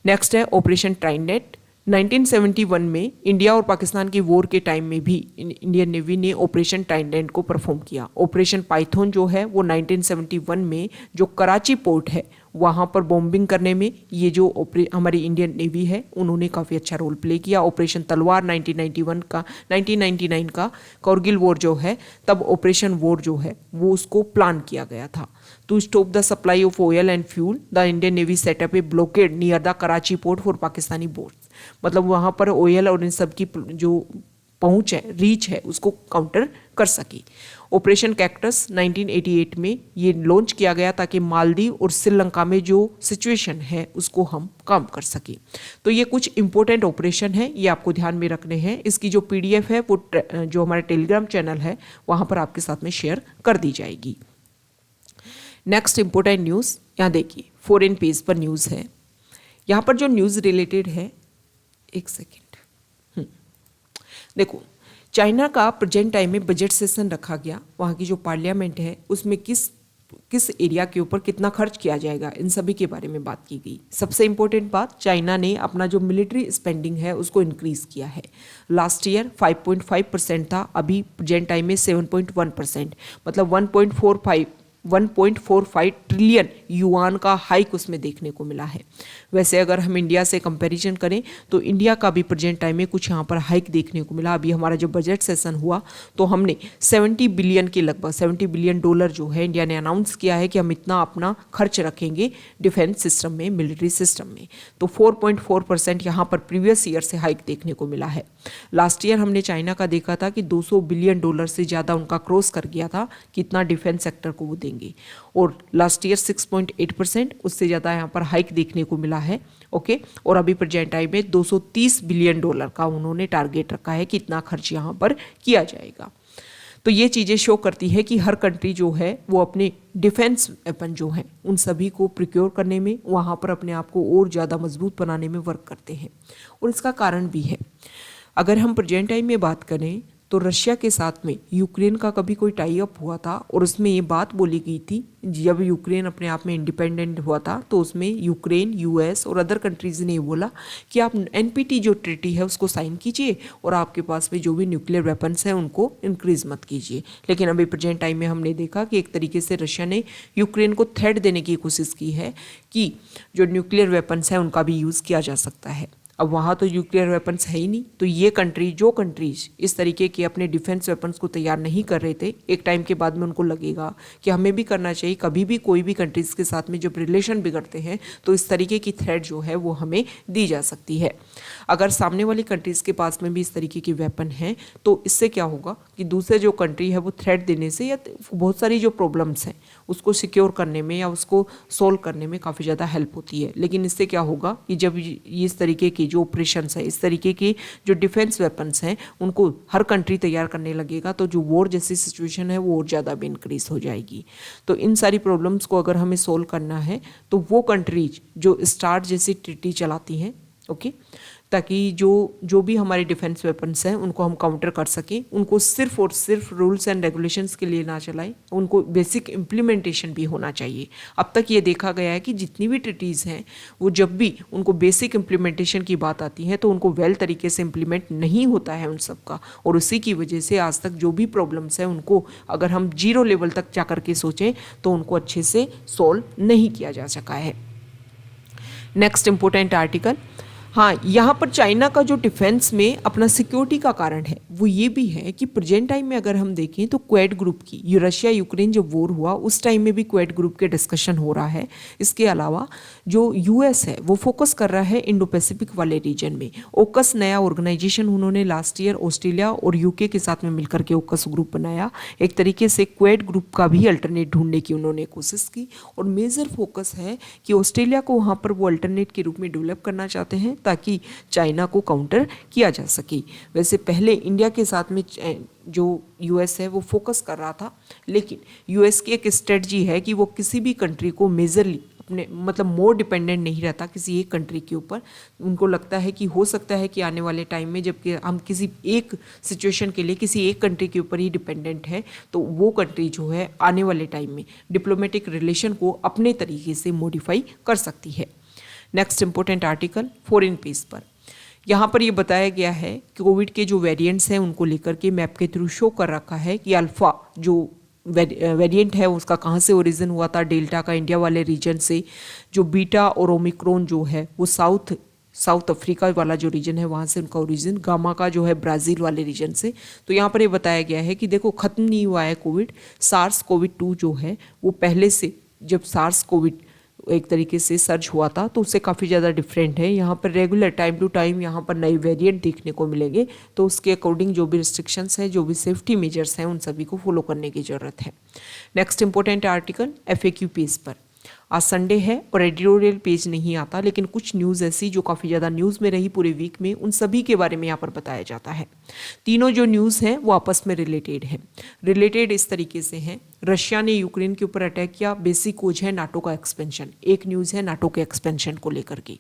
नेक्स्ट है ऑपरेशन ट्राइनेट। 1971 में इंडिया और पाकिस्तान की वॉर के टाइम में भी इंडियन नेवी ने ऑपरेशन ट्राइडेंट को परफॉर्म किया। ऑपरेशन पाइथन जो है वो 1971 में जो कराची पोर्ट है वहाँ पर बॉम्बिंग करने में ये जो हमारी इंडियन नेवी है उन्होंने काफ़ी अच्छा रोल प्ले किया। ऑपरेशन तलवार 1999 का कारगिल वॉर जो है, तब ऑपरेशन वॉर जो है वो उसको प्लान किया गया था। To stop the supply of oil and fuel the Indian navy set up a blockade near the Karachi port for Pakistani boats. मतलब वहाँ पर ऑयल और इन सब की जो पहुंच है, रीच है, उसको काउंटर कर सकी। ऑपरेशन कैक्टस 1988 में ये लॉन्च किया गया ताकि मालदीव और श्रीलंका में जो सिचुएशन है उसको हम कम कर सकें। तो ये कुछ इंपॉर्टेंट ऑपरेशन है, ये आपको ध्यान में रखने हैं। इसकी जो PDF है वो जो हमारे टेलीग्राम चैनल है वहाँ पर आपके साथ में शेयर कर दी जाएगी। नेक्स्ट इंपॉर्टेंट न्यूज़ यहाँ देखिए, फॉरेन पेज पर न्यूज़ है। यहाँ पर जो न्यूज़ रिलेटेड है, एक सेकेंड, देखो, चाइना का प्रेजेंट टाइम में बजट सेशन रखा गया। वहाँ की जो पार्लियामेंट है उसमें किस एरिया के ऊपर कितना खर्च किया जाएगा, इन सभी के बारे में बात की गई। सबसे इंपॉर्टेंट बात, चाइना ने अपना जो मिलिट्री स्पेंडिंग है उसको इंक्रीज किया है। लास्ट ईयर 5.5% था, अभी प्रेजेंट टाइम में 7.1%, मतलब 1.45 ट्रिलियन युआन का हाइक उसमें देखने को मिला है। वैसे अगर हम इंडिया से कंपैरिजन करें तो इंडिया का भी प्रेजेंट टाइम में कुछ यहाँ पर हाइक देखने को मिला। अभी हमारा जो बजट सेशन हुआ तो हमने 70 बिलियन के लगभग $70 बिलियन जो है इंडिया ने अनाउंस किया है कि हम इतना अपना खर्च रखेंगे डिफेंस सिस्टम में, मिलिट्री सिस्टम में। तो 4.4% यहाँ पर प्रीवियस ईयर से हाइक देखने को मिला है। लास्ट ईयर हमने चाइना का देखा था कि $200 बिलियन से ज़्यादा उनका क्रॉस कर गया था, कितना डिफेंस सेक्टर को वो देंगे, और लास्ट ईयर 6.8%, उससे ज़्यादा यहाँ पर हाइक देखने को मिला है। ओके, और अभी प्रेजेंट टाइम में $230 बिलियन का उन्होंने टारगेट रखा है कि इतना खर्च यहाँ पर किया जाएगा। तो ये चीज़ें शो करती है कि हर कंट्री जो है वो अपने डिफेंस वेपन जो हैं उन सभी को प्रिक्योर करने में, वहाँ पर अपने आप को और ज़्यादा मजबूत बनाने में वर्क करते हैं। और इसका कारण भी है, अगर हम प्रेजेंट टाइम में बात करें तो रशिया के साथ में यूक्रेन का कभी कोई टाई अप हुआ था और उसमें ये बात बोली गई थी, जब यूक्रेन अपने आप में इंडिपेंडेंट हुआ था तो उसमें यूक्रेन, US और अदर कंट्रीज़ ने ये बोला कि आप NPT जो ट्रीटी है उसको साइन कीजिए और आपके पास में जो भी न्यूक्लियर वेपन्स हैं उनको इंक्रीज मत कीजिए। लेकिन अभी प्रेजेंट टाइम में हमने देखा कि एक तरीके से रशिया ने यूक्रेन को थ्रेट देने की कोशिश की है कि जो न्यूक्लियर वेपन्स हैं उनका भी यूज़ किया जा सकता है। अब वहाँ तो न्यूक्लियर वेपन्स है ही नहीं, तो ये कंट्रीज इस तरीके के अपने डिफेंस वेपन्स को तैयार नहीं कर रहे थे, एक टाइम के बाद में उनको लगेगा कि हमें भी करना चाहिए। कभी भी कोई भी कंट्रीज के साथ में जब रिलेशन बिगड़ते हैं तो इस तरीके की थ्रेट जो है वो हमें दी जा सकती है। अगर सामने वाली कंट्रीज़ के पास में भी इस तरीके के वेपन हैं तो इससे क्या होगा कि दूसरे जो कंट्री है वो थ्रेट देने से या बहुत सारी जो प्रॉब्लम्स हैं उसको सिक्योर करने में या उसको सोल्व करने में काफ़ी ज़्यादा हेल्प होती है। लेकिन इससे क्या होगा कि जब इस तरीके की जो ऑपरेशंस है, इस तरीके के जो डिफेंस वेपन्स हैं उनको हर कंट्री तैयार करने लगेगा तो जो वॉर जैसी सिचुएशन है वो और ज़्यादा भी इंक्रीज हो जाएगी। तो इन सारी प्रॉब्लम्स को अगर हमें सोल्व करना है तो वो कंट्रीज जो स्टार्ट जैसी ट्रीटी चलाती हैं, ओके, ताकि जो भी हमारे डिफेंस वेपन्स हैं उनको हम काउंटर कर सकें, उनको सिर्फ और सिर्फ रूल्स एंड रेगुलेशंस के लिए ना चलाएं, उनको बेसिक इम्प्लीमेंटेशन भी होना चाहिए। अब तक ये देखा गया है कि जितनी भी ट्रीटीज़ हैं वो जब भी उनको बेसिक इम्प्लीमेंटेशन की बात आती है तो उनको वेल तरीके से इम्प्लीमेंट नहीं होता है उन सब का, और उसी की वजह से आज तक जो भी प्रॉब्लम्स हैं उनको अगर हम 0 लेवल तक जा कर के सोचें तो उनको अच्छे से सॉल्व नहीं किया जा सका है। नेक्स्ट इंपॉर्टेंट आर्टिकल, हाँ, यहाँ पर चाइना का जो डिफेंस में अपना सिक्योरिटी का कारण है वो ये भी है कि प्रेजेंट टाइम में अगर हम देखें तो क्वेड ग्रुप की, ये रशिया यूक्रेन जब वॉर हुआ उस टाइम में भी क्वेड ग्रुप के डिस्कशन हो रहा है। इसके अलावा जो US है वो फोकस कर रहा है इंडो पैसिफिक वाले रीजन में। ओकस नया ऑर्गेनाइजेशन उन्होंने लास्ट ईयर ऑस्ट्रेलिया और UK के साथ में मिलकर के ओकस ग्रुप बनाया। एक तरीके से क्वेड ग्रुप का भी अल्टरनेट ढूंढने की उन्होंने कोशिश की और मेजर फोकस है कि ऑस्ट्रेलिया को वहाँ पर वो अल्टरनेट के रूप में डेवलप करना चाहते हैं ताकि चाइना को काउंटर किया जा सके। वैसे पहले इंडिया के साथ में जो US है वो फोकस कर रहा था, लेकिन US की एक स्ट्रेटजी है कि वो किसी भी कंट्री को मेजरली अपने मतलब मोर डिपेंडेंट नहीं रहता किसी एक कंट्री के ऊपर। उनको लगता है कि हो सकता है कि आने वाले टाइम में जबकि हम किसी एक सिचुएशन के लिए किसी एक कंट्री के ऊपर ही डिपेंडेंट है तो वो कंट्री जो है आने वाले टाइम में डिप्लोमेटिक रिलेशन को अपने तरीके से मॉडिफाई कर सकती है। Next important article foreign page पर, यहाँ पर ये बताया गया है कि कोविड के जो वेरिएंट्स हैं उनको लेकर के मैप के थ्रू शो कर रखा है कि अल्फ़ा जो वेरिएंट है उसका कहाँ से ओरिजिन हुआ था, डेल्टा का इंडिया वाले रीजन से, जो बीटा और ओमिक्रॉन जो है वो साउथ अफ्रीका वाला जो रीजन है वहाँ से उनका ओरिजिन, गामा का जो है ब्राज़ील वाले रीजन से। तो यहाँ पर ये बताया गया है कि देखो ख़त्म नहीं हुआ है कोविड, सार्स कोविड 2 जो है वो पहले से, जब सार्स कोविड एक तरीके से सर्च हुआ था तो उससे काफ़ी ज़्यादा डिफरेंट है। यहाँ पर रेगुलर टाइम टू टाइम यहाँ पर नए वेरिएंट देखने को मिलेंगे, तो उसके अकॉर्डिंग जो भी रिस्ट्रिक्शंस हैं, जो भी सेफ्टी मेजर्स हैं, उन सभी को फॉलो करने की ज़रूरत है। Next important article FAQ page पर। आज संडे है और एडिटोरियल पेज नहीं आता, लेकिन कुछ न्यूज़ ऐसी जो काफ़ी ज़्यादा न्यूज़ में रही पूरे वीक में, उन सभी के बारे में यहाँ पर बताया जाता है। तीनों जो न्यूज़ हैं वो आपस में रिलेटेड है। रिलेटेड इस तरीके से हैं, रशिया ने यूक्रेन के ऊपर अटैक किया, बेसिक कोज है नाटो का एक्सपेंशन। एक न्यूज़ है नाटो के एक्सपेंशन को लेकर के।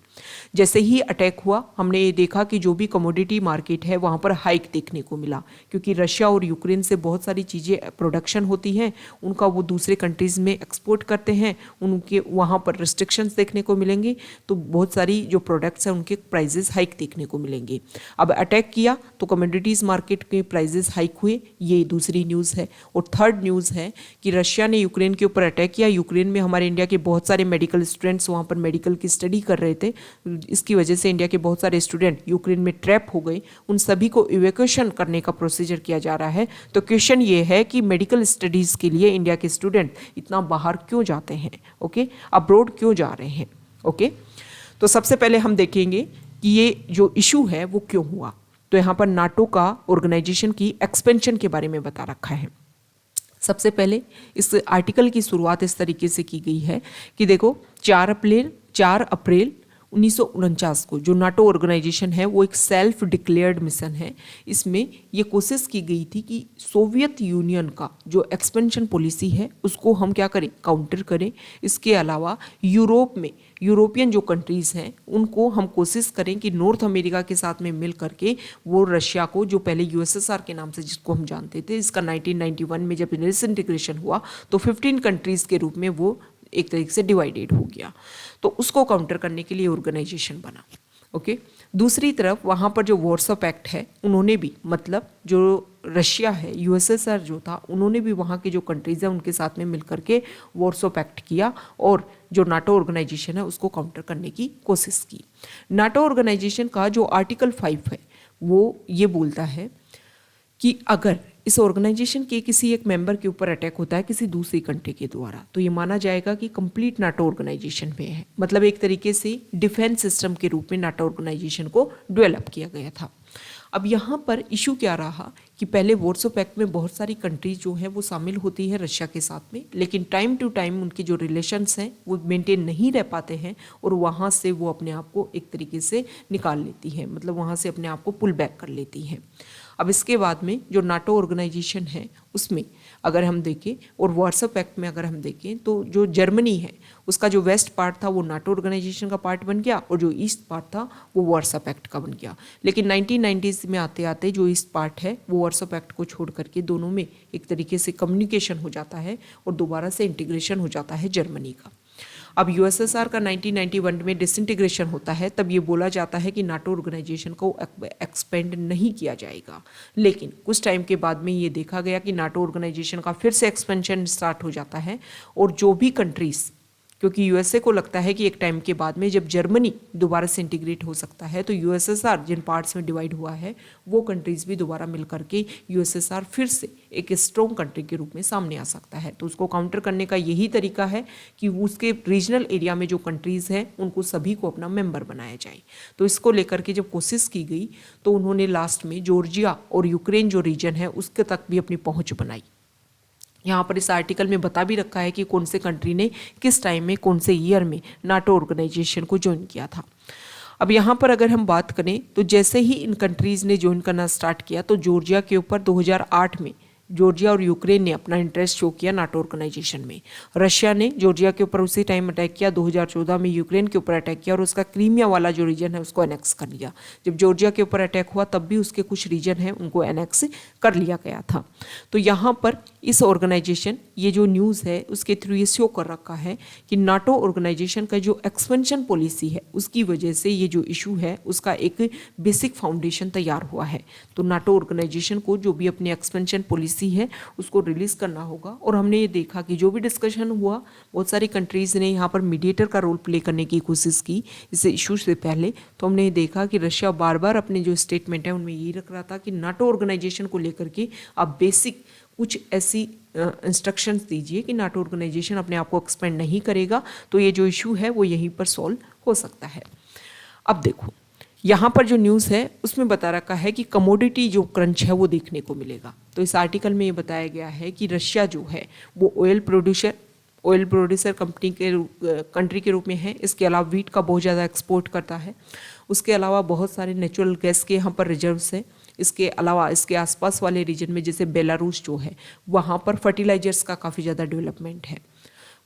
जैसे ही अटैक हुआ हमने ये देखा कि जो भी कमोडिटी मार्केट है वहाँ पर हाइक देखने को मिला, क्योंकि रशिया और यूक्रेन से बहुत सारी चीज़ें प्रोडक्शन होती हैं, उनका वो दूसरे कंट्रीज़ में एक्सपोर्ट करते हैं, उनके वहाँ पर रिस्ट्रिक्शंस देखने को मिलेंगे, तो बहुत सारी जो प्रोडक्ट्स हैं उनके प्राइजेस हाइक देखने को मिलेंगे। अब अटैक किया तो कमोडिटीज़ मार्केट के प्राइजेस हाइक हुए, ये दूसरी न्यूज़ है। और थर्ड न्यूज़ है कि रशिया ने यूक्रेन के ऊपर अटैक किया। यूक्रेन में हमारे इंडिया के बहुत सारे मेडिकल स्टूडेंट्स वहाँ पर मेडिकल की स्टडी कर रहे थे, इसकी वजह से इंडिया के बहुत सारे स्टूडेंट यूक्रेन में ट्रैप हो गए, उन सभी को इवैक्यूएशन करने का प्रोसीजर किया जा रहा है। तो क्वेश्चन ये है कि मेडिकल स्टडीज़ के लिए इंडिया के स्टूडेंट इतना बाहर क्यों जाते हैं, ओके, अब्रॉड क्यों जा रहे हैं, ओके। तो सबसे पहले हम देखेंगे कि ये जो इशू है वो क्यों हुआ। तो यहाँ पर नाटो का ऑर्गेनाइजेशन की एक्सपेंशन के बारे में बता रखा है। सबसे पहले इस आर्टिकल की शुरुआत इस तरीके से की गई है कि देखो 4 अप्रैल 1949 को जो नाटो ऑर्गेनाइजेशन है वो एक सेल्फ डिक्लेयर्ड मिशन है। इसमें ये कोशिश की गई थी कि सोवियत यूनियन का जो एक्सपेंशन पॉलिसी है उसको हम क्या करें, काउंटर करें। इसके अलावा यूरोप में यूरोपियन जो कंट्रीज़ हैं उनको हम कोशिश करें कि नॉर्थ अमेरिका के साथ में मिल करके वो रशिया को, जो पहले USSR के नाम से जिसको हम जानते थे, इसका 1991 में जब डिसइंटीग्रेशन हुआ तो 15 कंट्रीज़ के रूप में वो एक तरीके से डिवाइडेड हो गया, तो उसको काउंटर करने के लिए ऑर्गेनाइजेशन बना, ओके। दूसरी तरफ वहाँ पर जो वॉर्सो पैक्ट है उन्होंने भी, मतलब जो रशिया है, USSR जो था, उन्होंने भी वहाँ की जो कंट्रीज़ हैं उनके साथ में मिलकर के वॉर्सो पैक्ट किया और जो नाटो ऑर्गेनाइजेशन है उसको काउंटर करने की कोशिश की। नाटो ऑर्गेनाइजेशन का जो आर्टिकल 5 है वो ये बोलता है कि अगर इस ऑर्गेनाइजेशन के किसी एक मेंबर के ऊपर अटैक होता है किसी दूसरी कंट्री के द्वारा, तो ये माना जाएगा कि कंप्लीट नाटो ऑर्गेनाइजेशन में है। मतलब एक तरीके से डिफेंस सिस्टम के रूप में नाटो ऑर्गेनाइजेशन को डेवलप किया गया था। अब यहाँ पर इशू क्या रहा कि पहले वॉर्सो पैक्ट में बहुत सारी कंट्रीज जो हैं वो शामिल होती है रशिया के साथ में, लेकिन टाइम टू टाइम उनके जो रिलेशंस हैं वो मेंटेन नहीं रह पाते हैं और वहाँ से वो अपने आप को एक तरीके से निकाल लेती हैं, मतलब वहाँ से अपने आप को पुल बैक कर लेती हैं। अब इसके बाद में जो नाटो ऑर्गेनाइजेशन है उसमें अगर हम देखें और वॉर्सो पैक्ट में अगर हम देखें तो जो जर्मनी है उसका जो वेस्ट पार्ट था वो नाटो ऑर्गेनाइजेशन का पार्ट बन गया और जो ईस्ट पार्ट था वो वॉर्सो पैक्ट का बन गया। लेकिन 1990s में आते आते जो ईस्ट पार्ट है वो वॉर्सो पैक्ट को छोड़ करके दोनों में एक तरीके से कम्युनिकेशन हो जाता है और दोबारा से इंटीग्रेशन हो जाता है जर्मनी का। अब USSR का 1991 में डिसइंटीग्रेशन होता है, तब ये बोला जाता है कि नाटो ऑर्गेनाइजेशन को एक्सपेंड नहीं किया जाएगा। लेकिन कुछ टाइम के बाद में ये देखा गया कि नाटो ऑर्गेनाइजेशन का फिर से एक्सपेंशन स्टार्ट हो जाता है और जो भी कंट्रीज़, क्योंकि USA को लगता है कि एक टाइम के बाद में जब जर्मनी दोबारा से इंटीग्रेट हो सकता है तो USSR जिन पार्ट्स में डिवाइड हुआ है वो कंट्रीज़ भी दोबारा मिल करके USSR फिर से एक स्ट्रॉन्ग कंट्री के रूप में सामने आ सकता है। तो उसको काउंटर करने का यही तरीका है कि उसके रीजनल एरिया में जो कंट्रीज़ हैं उनको सभी को अपना मेंबर बनाया जाए। तो इसको लेकर के जब कोशिश की गई तो उन्होंने लास्ट में जॉर्जिया और यूक्रेन जो रीजन है उसके तक भी अपनी पहुँच बनाई। यहाँ पर इस आर्टिकल में बता भी रखा है कि कौन से कंट्री ने किस टाइम में कौन से ईयर में नाटो ऑर्गेनाइजेशन को ज्वाइन किया था। अब यहाँ पर अगर हम बात करें तो जैसे ही इन कंट्रीज़ ने ज्वाइन करना स्टार्ट किया तो जॉर्जिया के ऊपर 2008 में जॉर्जिया और यूक्रेन ने अपना इंटरेस्ट शो किया नाटो ऑर्गेनाइजेशन में। रशिया ने जॉर्जिया के ऊपर उसी टाइम अटैक किया, 2014 में यूक्रेन के ऊपर अटैक किया और उसका क्रीमिया वाला जो रीजन है उसको एनेक्स कर लिया। जब जॉर्जिया के ऊपर अटैक हुआ तब भी उसके कुछ रीजन हैं उनको एनेक्स कर लिया गया था। तो यहाँ पर इस ऑर्गेनाइजेशन, ये जो न्यूज़ है उसके थ्रू ये शो कर रखा है कि नाटो ऑर्गेनाइजेशन का जो एक्सपेंशन पॉलिसी है उसकी वजह से ये जो इशू है उसका एक बेसिक फाउंडेशन तैयार हुआ है। तो नाटो ऑर्गेनाइजेशन को जो भी अपनी एक्सपेंशन पॉलिसी पॉलिसी है उसको रिलीज़ करना होगा। और हमने ये देखा कि जो भी डिस्कशन हुआ, बहुत सारी कंट्रीज़ ने यहाँ पर मीडिएटर का रोल प्ले करने की कोशिश की इस इशू से पहले। तो हमने ये देखा कि रशिया बार बार अपने जो स्टेटमेंट है उनमें यही रख रहा था कि नाटो ऑर्गेनाइजेशन को लेकर के आप बेसिक कुछ ऐसी इंस्ट्रक्शंस दीजिए कि नाटो ऑर्गेनाइजेशन अपने आप को एक्सपेंड नहीं करेगा, तो ये जो इशू है वो यहीं पर सॉल्व हो सकता है। अब देखो यहाँ पर जो न्यूज़ है उसमें बता रखा है कि कमोडिटी जो क्रंच है वो देखने को मिलेगा। तो इस आर्टिकल में ये बताया गया है कि रशिया जो है वो ऑयल प्रोड्यूसर कंट्री के रूप में है। इसके अलावा वीट का बहुत ज़्यादा एक्सपोर्ट करता है। उसके अलावा बहुत सारे नेचुरल गैस के यहाँ पर रिजर्व्स हैं। इसके अलावा इसके आसपास वाले रीजन में जैसे बेलारूस जो है वहाँ पर फर्टिलाइजर्स का काफ़ी ज़्यादा डेवलपमेंट है।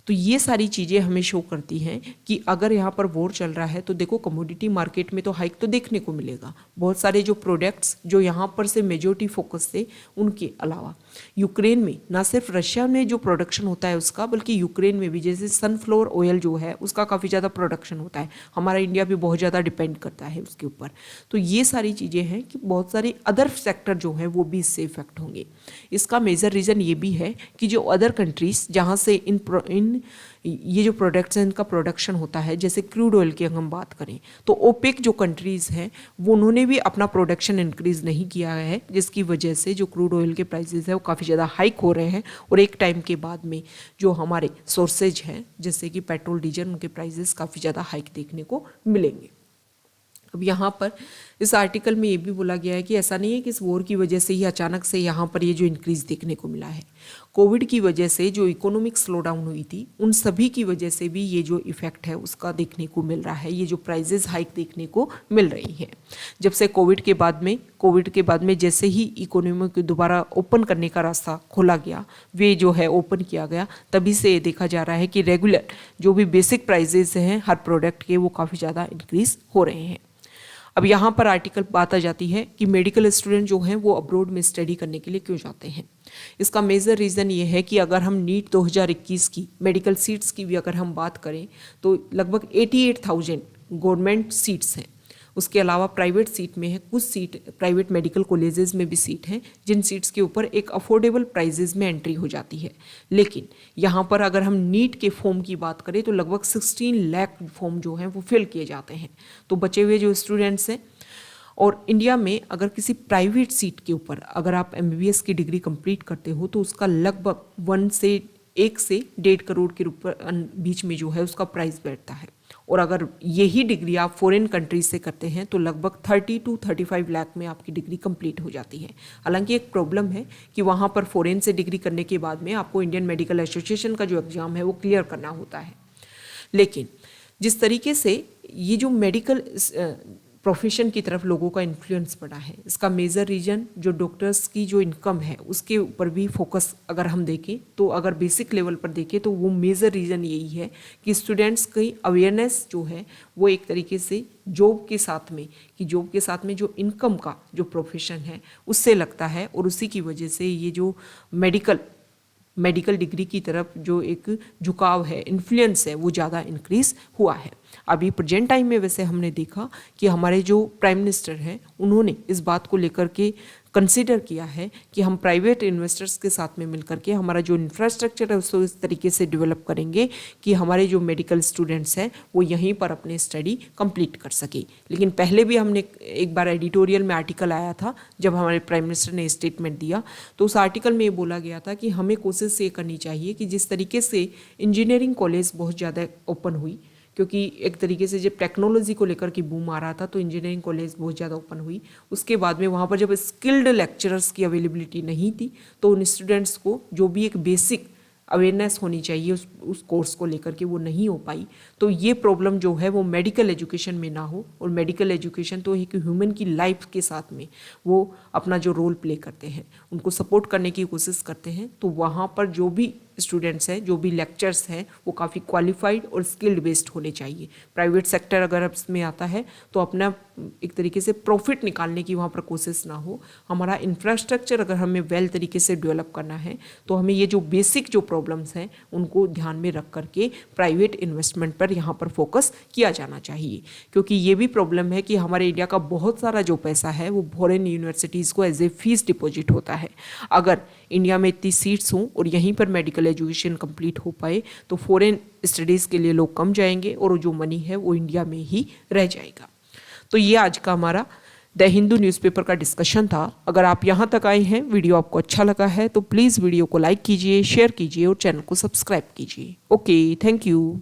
तो ये सारी चीज़ें हमें शो करती हैं कि अगर यहाँ पर वॉर चल रहा है तो देखो कमोडिटी मार्केट में तो हाइक तो देखने को मिलेगा। बहुत सारे जो प्रोडक्ट्स जो यहाँ पर से मेजॉरिटी फोकस थे, उनके अलावा यूक्रेन में ना सिर्फ रशिया में जो प्रोडक्शन होता है उसका, बल्कि यूक्रेन में भी जैसे सनफ्लावर ऑयल जो है उसका काफ़ी ज़्यादा प्रोडक्शन होता है। हमारा इंडिया भी बहुत ज़्यादा डिपेंड करता है उसके ऊपर। तो ये सारी चीज़ें हैं कि बहुत सारे अदर सेक्टर जो है वो भी इससे इफेक्ट होंगे। इसका मेजर रीज़न ये भी है कि जो अदर कंट्रीज़ जहाँ से इन ये जो प्रोडक्ट्स हैं इनका प्रोडक्शन होता है, जैसे क्रूड ऑयल की अगर हम बात करें तो ओपेक जो कंट्रीज़ हैं वो उन्होंने भी अपना प्रोडक्शन इंक्रीज़ नहीं किया है, जिसकी वजह से जो क्रूड ऑयल के प्राइसेस है वो काफ़ी ज़्यादा हाइक हो रहे हैं। और एक टाइम के बाद में जो हमारे सोर्सेज हैं जैसे कि पेट्रोल डीजल, उनके प्राइसेस काफ़ी ज़्यादा हाइक देखने को मिलेंगे। अब यहाँ पर इस आर्टिकल में ये भी बोला गया है कि ऐसा नहीं है कि इस वॉर की वजह से ही अचानक से यहाँ पर ये जो इंक्रीज़ देखने को मिला है, कोविड की वजह से जो इकोनॉमिक स्लो डाउन हुई थी उन सभी की वजह से भी ये जो इफेक्ट है उसका देखने को मिल रहा है। ये जो प्राइजेस हाइक देखने को मिल रही हैं जब से कोविड के बाद में जैसे ही इकोनॉमी को दोबारा ओपन करने का रास्ता खोला गया, वे जो है ओपन किया गया, तभी से ये देखा जा रहा है कि रेगुलर जो भी बेसिक प्राइजेस हैं हर प्रोडक्ट के वो काफ़ी ज़्यादा इंक्रीज़ हो रहे हैं। अब यहाँ पर आर्टिकल बात आ जाती है कि मेडिकल स्टूडेंट जो हैं वो अब्रॉड में स्टडी करने के लिए क्यों जाते हैं। इसका मेजर रीज़न ये है कि अगर हम नीट 2021 की मेडिकल सीट्स की भी अगर हम बात करें तो लगभग 88,000 गवर्नमेंट सीट्स हैं। उसके अलावा प्राइवेट सीट में है, कुछ सीट प्राइवेट मेडिकल कॉलेजेस में भी सीट हैं जिन सीट्स के ऊपर एक अफोर्डेबल प्राइजेस में एंट्री हो जाती है। लेकिन यहाँ पर अगर हम नीट के फॉर्म की बात करें तो लगभग 16 लाख फॉर्म जो हैं वो फिल किए जाते हैं। तो बचे हुए जो स्टूडेंट्स हैं, और इंडिया में अगर किसी प्राइवेट सीट के ऊपर अगर आप MBBS की डिग्री कंप्लीट करते हो तो उसका लगभग 1 से 1.5 करोड़ के बीच में जो है उसका प्राइस बैठता है। और अगर यही डिग्री आप फॉरेन कंट्रीज से करते हैं तो लगभग 30 to 35 लाख में आपकी डिग्री कंप्लीट हो जाती है। हालांकि एक प्रॉब्लम है कि वहाँ पर फॉरेन से डिग्री करने के बाद में आपको इंडियन मेडिकल एसोसिएशन का जो एग्ज़ाम है वो क्लियर करना होता है। लेकिन जिस तरीके से ये जो मेडिकल प्रोफेशन की तरफ लोगों का इन्फ्लुएंस पड़ा है, इसका मेजर रीजन जो डॉक्टर्स की जो इनकम है उसके ऊपर भी फोकस अगर हम देखें तो अगर बेसिक लेवल पर देखें तो वो मेजर रीज़न यही है कि स्टूडेंट्स की अवेयरनेस जो है वो एक तरीके से जॉब के साथ में जो इनकम का जो प्रोफेशन है उससे लगता है, और उसी की वजह से ये जो मेडिकल डिग्री की तरफ जो एक झुकाव है, इन्फ्लुएंस है, वो ज़्यादा इंक्रीज़ हुआ है। अभी प्रेजेंट टाइम में वैसे हमने देखा कि हमारे जो प्राइम मिनिस्टर हैं उन्होंने इस बात को लेकर के कंसीडर किया है कि हम प्राइवेट इन्वेस्टर्स के साथ में मिलकर के हमारा जो इंफ्रास्ट्रक्चर है उसको इस तरीके से डेवलप करेंगे कि हमारे जो मेडिकल स्टूडेंट्स हैं वो यहीं पर अपने स्टडी कंप्लीट कर सके। लेकिन पहले भी हमने एक बार एडिटोरियल में आर्टिकल आया था जब हमारे प्राइम मिनिस्टर ने स्टेटमेंट दिया, तो उस आर्टिकल में ये बोला गया था कि हमें कोशिश ये करनी चाहिए कि जिस तरीके से इंजीनियरिंग कॉलेज बहुत ज़्यादा ओपन हुई, क्योंकि एक तरीके से जब टेक्नोलॉजी को लेकर के बूम आ रहा था तो इंजीनियरिंग कॉलेज बहुत ज़्यादा ओपन हुई। उसके बाद में वहाँ पर जब स्किल्ड लेक्चरर्स की अवेलेबिलिटी नहीं थी तो उन स्टूडेंट्स को जो भी एक बेसिक अवेयरनेस होनी चाहिए उस कोर्स को लेकर के वो नहीं हो पाई। तो ये प्रॉब्लम जो है वो मेडिकल एजुकेशन में ना हो, और मेडिकल एजुकेशन तो एक ह्यूमन की लाइफ के साथ में वो अपना जो रोल प्ले करते हैं, उनको सपोर्ट करने की कोशिश करते हैं। तो वहाँ पर जो भी स्टूडेंट्स हैं, जो भी लेक्चर्स हैं वो काफ़ी क्वालिफाइड और स्किल्ड बेस्ड होने चाहिए। प्राइवेट सेक्टर अगर इसमें आता है तो अपना एक तरीके से प्रॉफिट निकालने की वहाँ पर कोशिश ना हो। हमारा इंफ्रास्ट्रक्चर अगर हमें वेल तरीके से डेवलप करना है तो हमें ये जो बेसिक जो प्रॉब्लम्स हैं उनको ध्यान में रख करके प्राइवेट इन्वेस्टमेंट पर यहाँ पर फोकस किया जाना चाहिए, क्योंकि ये भी प्रॉब्लम है कि हमारे इंडिया का बहुत सारा जो पैसा है वो फॉरेन यूनिवर्सिटीज़ को एज ए फीस डिपॉजिट होता है। अगर इंडिया में इतनी सीट्स हों और यहीं पर मेडिकल एजुकेशन कंप्लीट हो पाए तो फॉरेन स्टडीज़ के लिए लोग कम जाएंगे और जो मनी है वो इंडिया में ही रह जाएगा। तो ये आज का हमारा द हिंदू न्यूज़पेपर का डिस्कशन था। अगर आप यहाँ तक आए हैं, वीडियो आपको अच्छा लगा है तो प्लीज़ वीडियो को लाइक कीजिए, शेयर कीजिए और चैनल को सब्सक्राइब कीजिए। Okay, thank you.